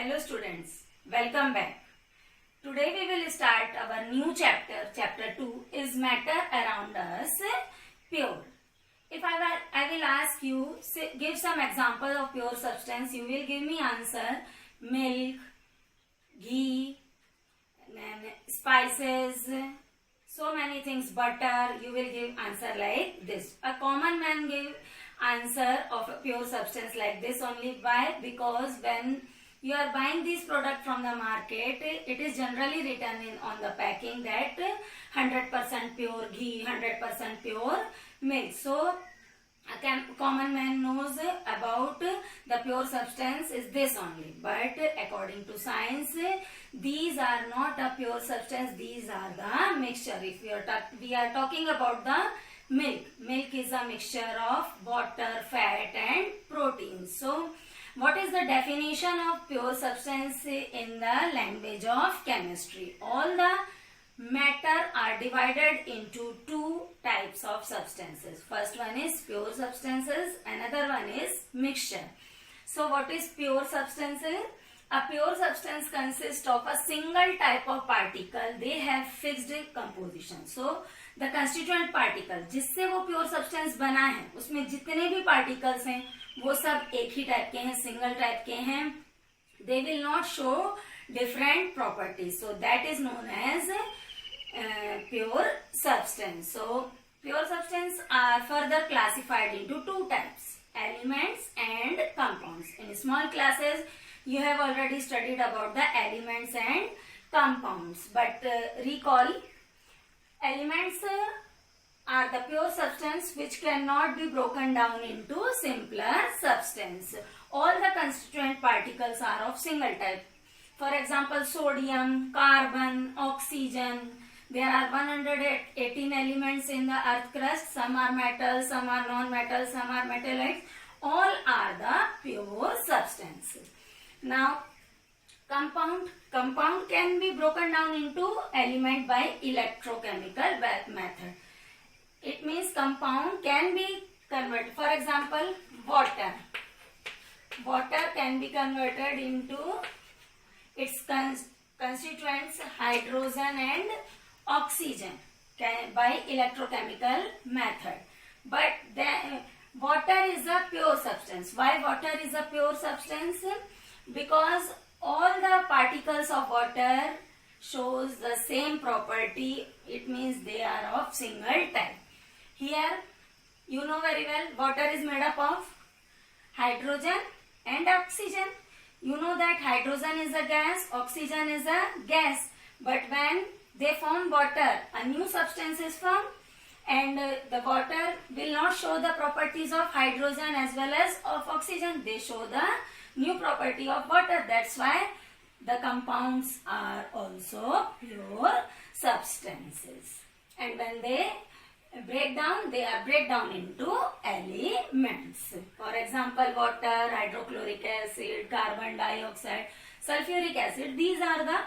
Hello students, welcome back. Today we will start our new chapter. Chapter 2 is matter around us pure. If I will ask you, give some example of pure substance, you will give me answer milk, ghee, spices, so many things, butter, you will give answer like this. A common man give answer of a pure substance like this only. Why? Because when you are buying this product from the market, it is generally written on the packing that 100% pure ghee, 100% pure milk. So a common man knows about the pure substance is this only. But according to science, these are not a pure substance, these are the mixture. If we are talking about the milk is a mixture of water, fat and protein. So what is the definition of pure substance in the language of chemistry? All the matter are divided into two types of substances. First one is pure substances, another one is mixture. So what is pure substance? A pure substance consists of a single type of particle. They have fixed composition. So the constituent particle जिससे वो pure substance बना है, उसमें जितने भी particles हैं वो सब एक ही टाइप के हैं, सिंगल टाइप के हैं. They will not show different properties. So that is known as pure substance. So pure substance are further classified into two types, elements and compounds. In small classes you have already studied about the elements and compounds, but recall, elements are the pure substance which cannot be broken down into simpler substance. All the constituent particles are of single type. For example, sodium, carbon, oxygen. There are 118 elements in the earth crust. Some are metals, some are non-metals, some are metallics. All are the pure substance. Now, compound can be broken down into element by electrochemical method. It means compound can be converted. For example, water. Water can be converted into its constituents hydrogen and oxygen by electrochemical method. But water is a pure substance. Why water is a pure substance? Because all the particles of water shows the same property. It means they are of single type. Here you know very well, water is made up of hydrogen and oxygen. You know that hydrogen is a gas, oxygen is a gas. But when they form water, a new substance is formed, and the water will not show the properties of hydrogen as well as of oxygen. They show the new property of water. That's why the compounds are also pure substances. And when they break down, they are break down into elements. For example, water, hydrochloric acid, carbon dioxide, sulfuric acid. These are the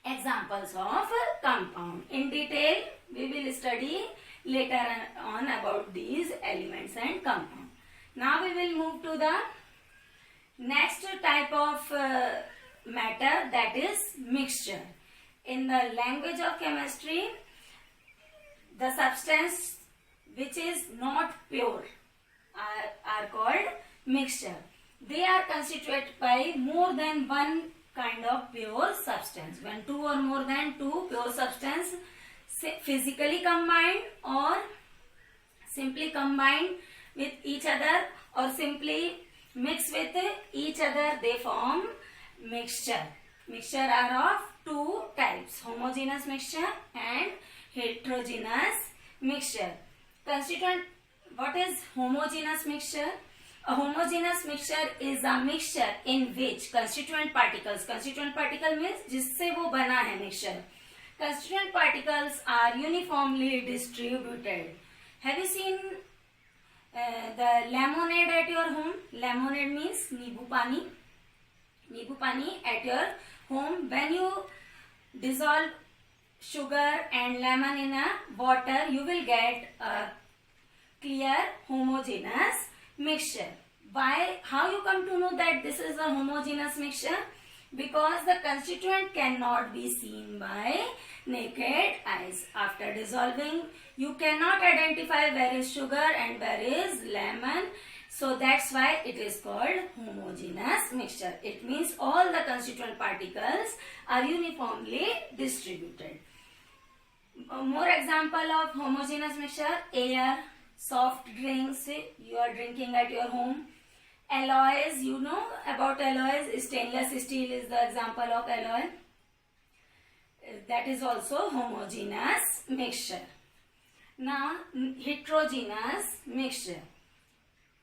examples of compound. In detail, we will study later on about these elements and compound. Now we will move to the next type of matter, that is mixture. In the language of chemistry, the substance which is not pure are called mixture. They are constituted by more than one kind of pure substance. When two or more than two pure substance physically combined or simply combined with each other or simply mix with each other, they form mixture. Mixture are of two types, homogeneous mixture and heterogeneous mixture. Constituent, what is homogeneous mixture? A homogeneous mixture is a mixture in which constituent particle means जिससे वो बना है mixture. Constituent particles are uniformly distributed. Have you seen the lemonade at your home? Lemonade means नींबू पानी. नींबू पानी at your home. When you dissolve sugar and lemon in a water, you will get a clear homogeneous mixture. Why? How you come to know that this is a homogeneous mixture? Because the constituent cannot be seen by naked eyes. After dissolving, you cannot identify where is sugar and where is lemon. So that's why it is called homogeneous mixture. It means all the constituent particles are uniformly distributed. More example of homogeneous mixture: air, soft drinks you are drinking at your home, alloys, you know about alloys. Stainless steel is the example of alloy. That is also homogeneous mixture. Now, heterogeneous mixture.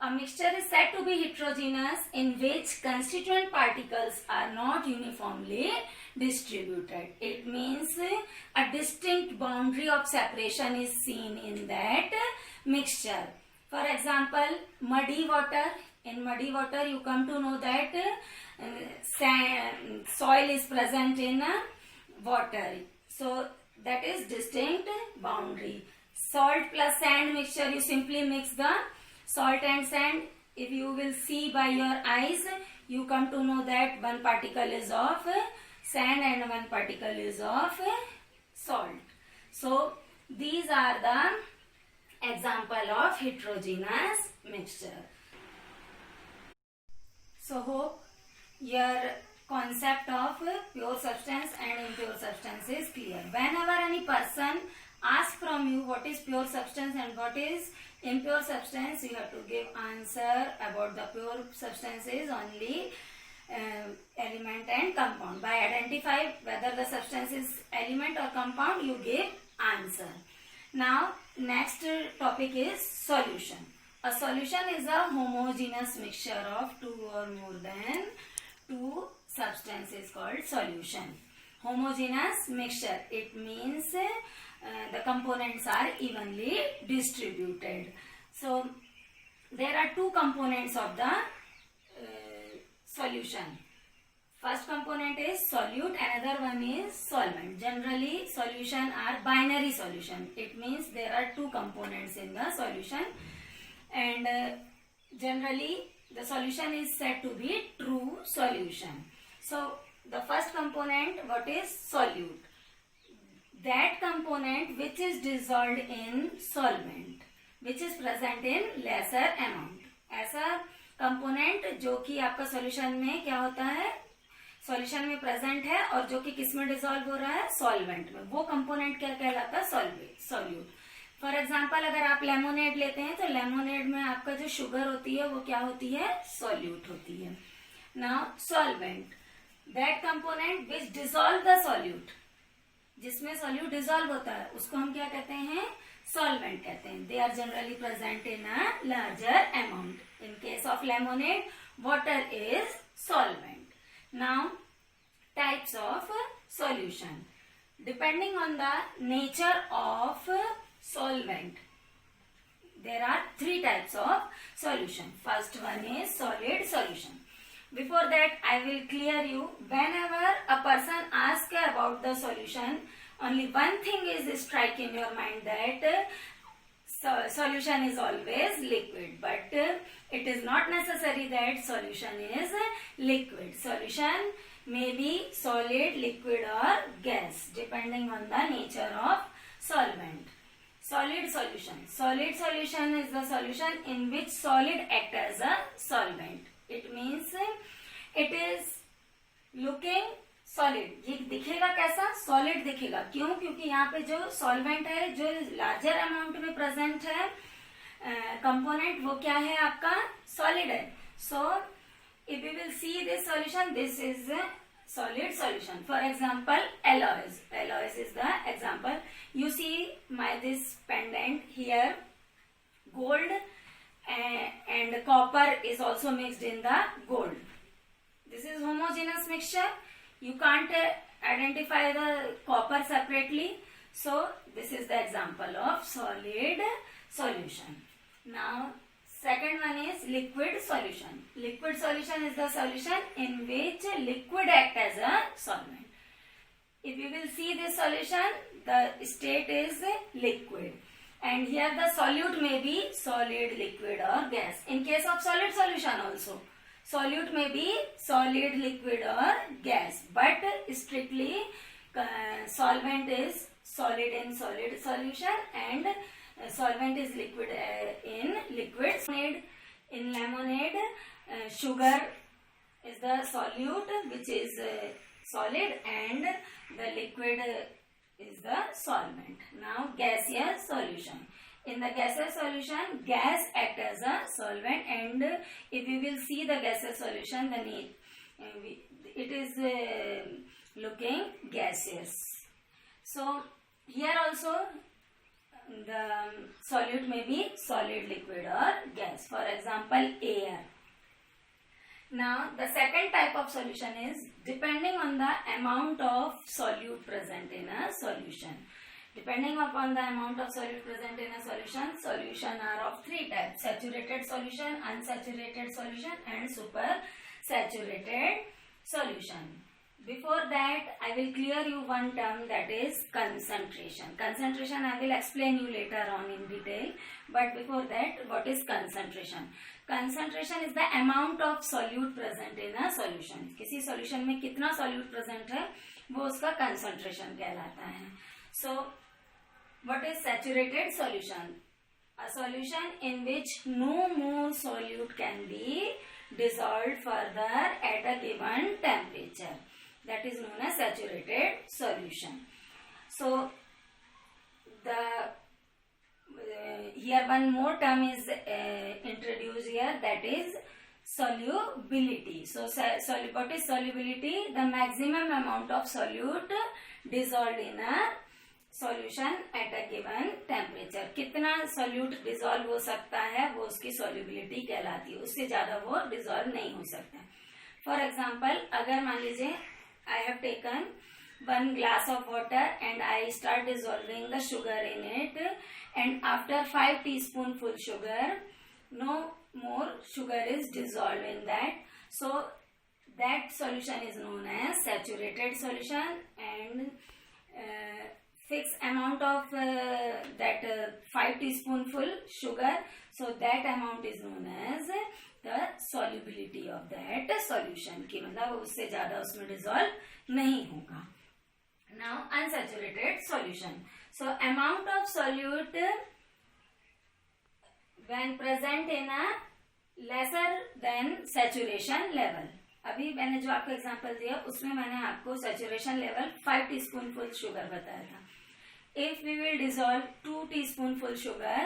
A mixture is said to be heterogeneous in which constituent particles are not uniformly distributed. It means a distinct boundary of separation is seen in that mixture. For example, muddy water. In muddy water, you come to know that soil is present in water. So, that is distinct boundary. Salt plus sand mixture, you simply mix the salt and sand. If you will see by your eyes, you come to know that one particle is of sand and one particle is of salt. So, these are the example of heterogeneous mixture. So, hope your concept of pure substance and impure substance is clear. Whenever any person asks from you what is pure substance and what is impure substance, you have to give answer about the pure substances only element and compound. By identify whether the substance is element or compound, you give answer. Now, next topic is solution. A solution is a homogeneous mixture of two or more than two substances called solution. Homogeneous mixture, it means the components are evenly distributed. So, there are two components of the solution. First component is solute, another one is solvent. Generally, solution are binary solution. It means there are two components in the solution, and generally the solution is said to be true solution. So, the first component, what is solute? That component which is dissolved in solvent, which is present in lesser amount. ऐसा component जो कि आपका solution में क्या होता है, solution में present है और जो कि किस में डिसॉल्व हो रहा है, सॉल्वेंट में, वो कंपोनेंट क्या कहलाता है, सॉल्यूट. फॉर एग्जाम्पल, अगर आप लेमोनेड लेते हैं तो लेमोनेड में आपका जो शुगर होती है वो क्या होती है, सॉल्यूट होती है. Now solvent, that component which dissolve the solute, जिसमें सॉल्यूट डिसॉल्व होता है उसको हम क्या कहते हैं, सॉल्वेंट कहते हैं. They are generally present in a larger amount. In case of lemonade, water is solvent. Now types of solution. Depending on the nature of solvent, there are three types of solution. First one is solid solution. Before that, I will clear you. Whenever a person asks about the solution, only one thing is strike in your mind, that solution is always liquid. But it is not necessary that solution is liquid. Solution may be solid, liquid or gas depending on the nature of solvent. Solid solution. Solid solution is the solution in which solid act as a solvent. It means it is looking solid. ये दिखेगा कैसा, solid दिखेगा. क्यों? क्योंकि यहाँ पे जो solvent है, जो larger amount में present है component, वो क्या है आपका, solid है. So if you will see this solution, this is a solid solution. For example, alloys. Alloys is the example. You see this pendant here, gold and copper is also mixed in the gold. This is homogeneous mixture. You can't identify the copper separately. So this is the example of solid solution. Now, second one is liquid solution. Liquid solution is the solution in which liquid act as a solvent. If you will see this solution, the state is liquid. and here the solute may be solid, liquid or gas. In case of solid solution also, solute may be solid, liquid or gas, but strictly solvent is solid in solid solution and solvent is liquid in liquid. In lemonade, sugar is the solute which is solid and the liquid is the solvent. Now gaseous solution. In the gaseous solution, gas acts as a solvent, and if you will see the gaseous solution, then it is looking gaseous. So here also the solute may be solid, liquid or gas. For example, air. Now the second type of solution is depending on the amount of solute present in a solution. Depending upon the amount of solute present in a solution are of three types: saturated solution, unsaturated solution and super saturated solution. Before that, I will clear you one term, that is concentration. Concentration I will explain you later on in detail, but before that, what is concentration? Concentration is the amount of solute present in a solution. किसी solution में कितना solute present है वो उसका concentration कहलाता है. So, what is saturated solution? A solution in which no more solute can be dissolved further at a given temperature. That is known as saturated solution. So, here one more term is introduced here, that is solubility. So, what is solubility? The maximum amount of solute dissolved in a solution at a given temperature. कितना solute dissolve हो सकता है वो उसकी solubility कहलाती है. उससे ज़्यादा वो dissolve नहीं हो सकता. For example, अगर मान लीजिए I have taken one glass of water and I start dissolving the sugar in it, and after 5 teaspoonful sugar, no more sugar is dissolved in that. So that solution is known as saturated solution, and fixed amount of that 5 teaspoonful sugar, so that amount is known as the solubility of that solution, कि मतलब उससे ज़्यादा उसमें dissolve नहीं होगा. Now unsaturated solution. So amount of solute when present in a lesser than saturation level. अभी मैंने जो आपको एग्जांपल दिया उसमें मैंने आपको saturation level 5 teaspoonful sugar बताया था. If we will dissolve 2 teaspoonful sugar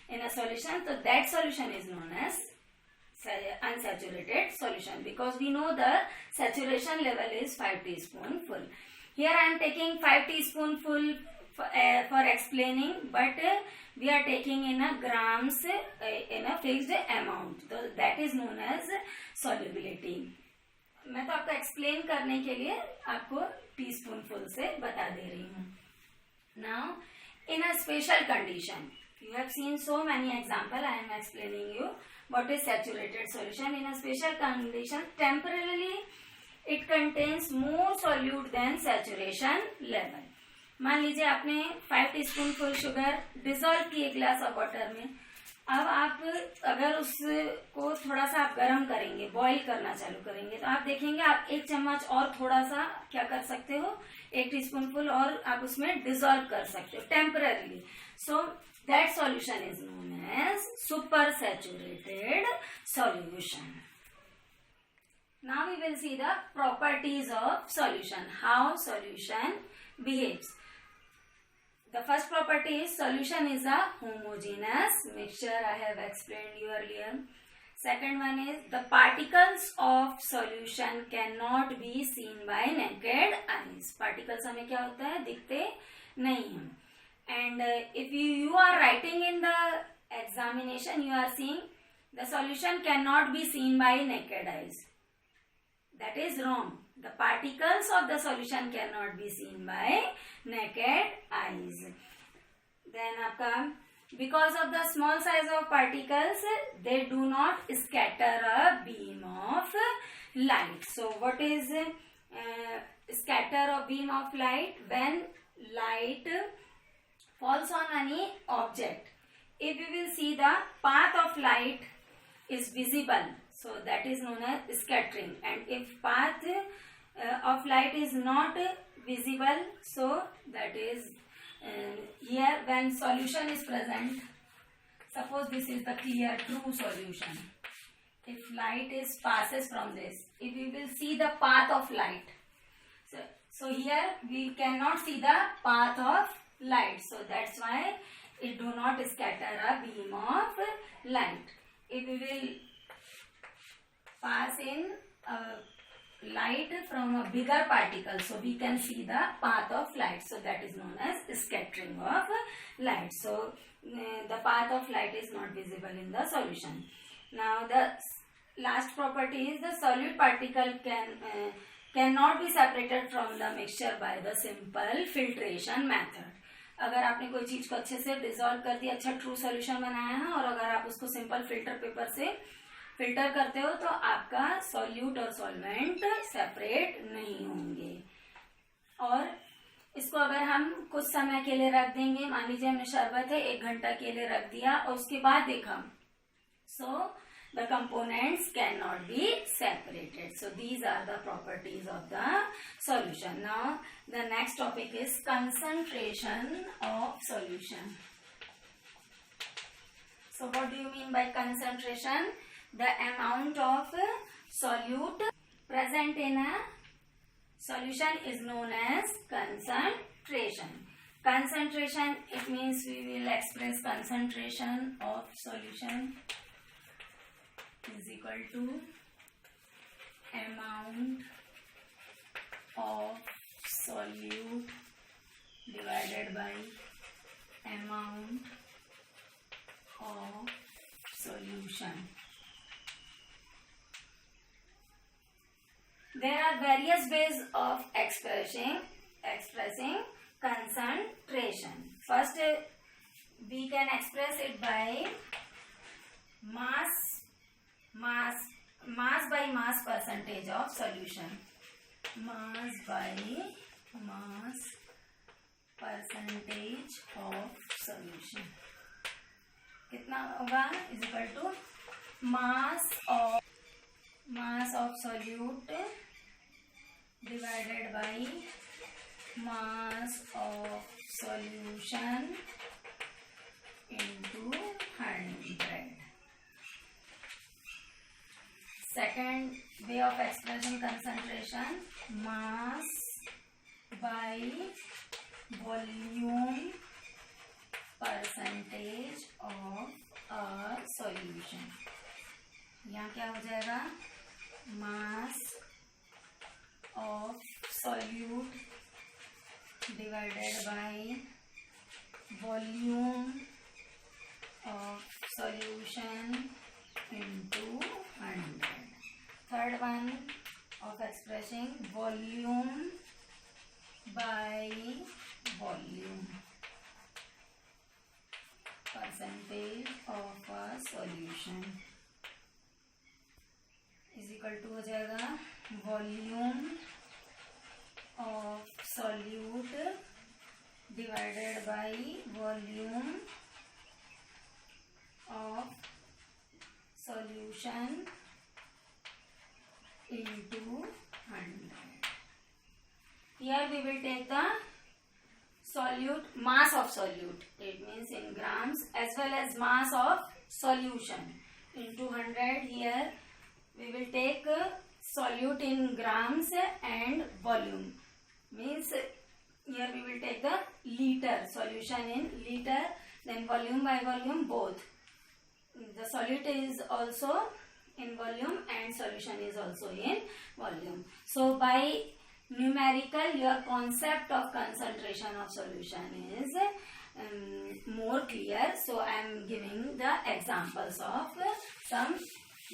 in a solution, so that solution is known as unsaturated solution, because we know the saturation level is 5 teaspoonful. Here I am taking 5 teaspoonful for explaining, but we are taking in a grams in a fixed amount, so that is known as solubility. मैं तो आपको explain करने के लिए आपको teaspoonful से बता दे रही हूँ. Now in a special condition, you have seen so many examples. I am explaining you what is saturated solution. In a special condition, temporarily it contains more solute than saturation level. मान लीजिए आपने 5 टीस्पूनफुल sugar dissolve किए glass of water में. अब आप अगर उसको थोड़ा सा आप गर्म करेंगे, बॉईल करना चालू करेंगे, तो आप देखेंगे आप 1 चम्मच और थोड़ा सा क्या कर सकते हो, 1 टीस्पूनफुल और आप उसमें डिसॉल्व कर सकते हो temporarily. So that solution is known as supersaturated solution. Now we will see the properties of solution, how solution behaves. The first property is solution is a homogeneous mixture. I have explained you earlier. Second one is the particles of solution cannot be seen by naked eyes. Particles हमें क्या होता है, दिखते नहीं हैं. And if you are writing in the examination, you are seeing the solution cannot be seen by naked eyes. That is wrong. The particles of the solution cannot be seen by naked eyes. Then आपका, because of the small size of particles, they do not scatter a beam of light. So what is scatter a beam of light? When light falls on any object, if we will see the path of light is visible, so that is known as scattering. And if path of light is not visible, so that is here when solution is present. Suppose this is the clear true solution. If light is passes from this, if we will see the path of light, so here we cannot see the path of light, so that's why it do not scatter a beam of light. If we will pass in light from a bigger particle, so we can see the path of light, so that is known as scattering of light. So the path of light is not visible in the solution. Now the last property is the solute particle cannot be separated from the mixture by the simple filtration method. अगर आपने कोई चीज को अच्छे से dissolve कर दिया, अच्छा ट्रू सॉल्यूशन बनाया है, और अगर आप उसको सिंपल फिल्टर पेपर से फिल्टर करते हो तो आपका सॉल्यूट और सॉल्वेंट सेपरेट नहीं होंगे. और इसको अगर हम कुछ समय के लिए रख देंगे, मान लीजिए हमने शरबत है 1 घंटा के लिए रख दिया और उसके बाद देखा, so the components cannot be separated. So these are the properties of the solution. Now the next topic is concentration of solution. So what do you mean by concentration? The amount of solute present in a solution is known as concentration. Concentration, it means we will express concentration of solution is equal to amount of solute divided by amount of solution. There are various ways of expressing concentration. First, we can express it by mass by mass percentage of solution. Mass by mass percentage of solution. कितना होगा? Is equal to mass of solute divided by mass of solution into 100. Second way of expressing concentration, mass by volume percentage of a solution. यहाँ क्या हो जाएगा? Mass of solute divided by volume of solution into 100. Third one of expressing volume by volume percentage of a solution is equal to हो जाएगा volume of solute divided by volume of solution into 100. Here we will take the solute, mass of solute, it means in grams, as well as mass of solution into 100. Here we will take solute in grams and volume, means here we will take the liter, solution in liter, then volume by volume both. The solute is also in volume and solution is also in volume. So by numerical, your concept of concentration of solution is more clear. So I am giving the examples of some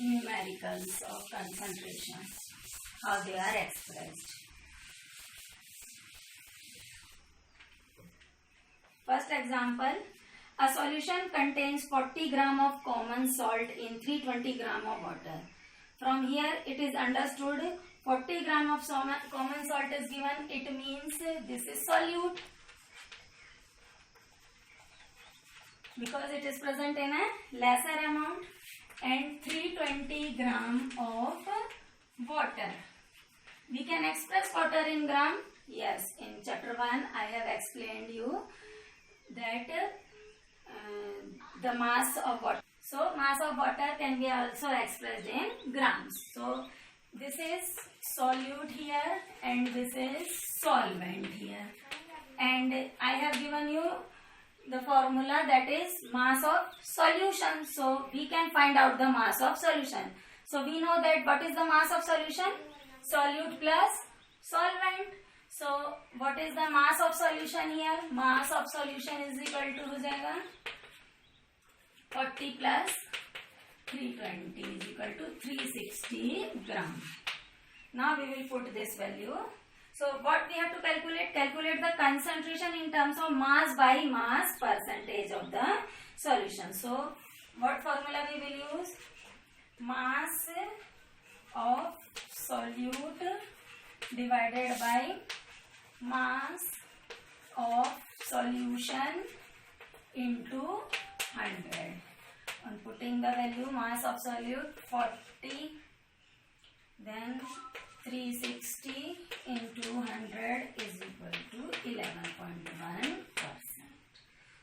numericals of concentration, how they are expressed. First example, a solution contains 40 gram of common salt in 320 gram of water. From here it is understood 40 gram of common salt is given, it means this is solute. because it is present in a lesser amount, and 320 gram of water. We can express water in gram. Yes, in chapter 1 I have explained you that the mass of water. So mass of water can be also expressed in grams. So this is solute here and this is solvent here. And I have given you the formula, that is mass of solution. So we can find out the mass of solution. So we know that what is the mass of solution? Solute plus solvent. So what is the mass of solution here? Mass of solution is equal to हो जाएगा 40 plus 320 is equal to 360 gram. Now we will put this value. So what we have to calculate? Calculate the concentration in terms of mass by mass percentage of the solution. So what formula we will use? Mass of solute divided by mass of solution into 100. On putting the value, mass of solute 40, then 360 into 100 is equal to 11.1%.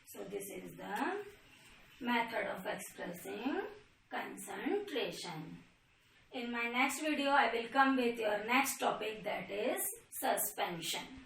So this is the method of expressing concentration. In my next video, I will come with your next topic, that is suspension.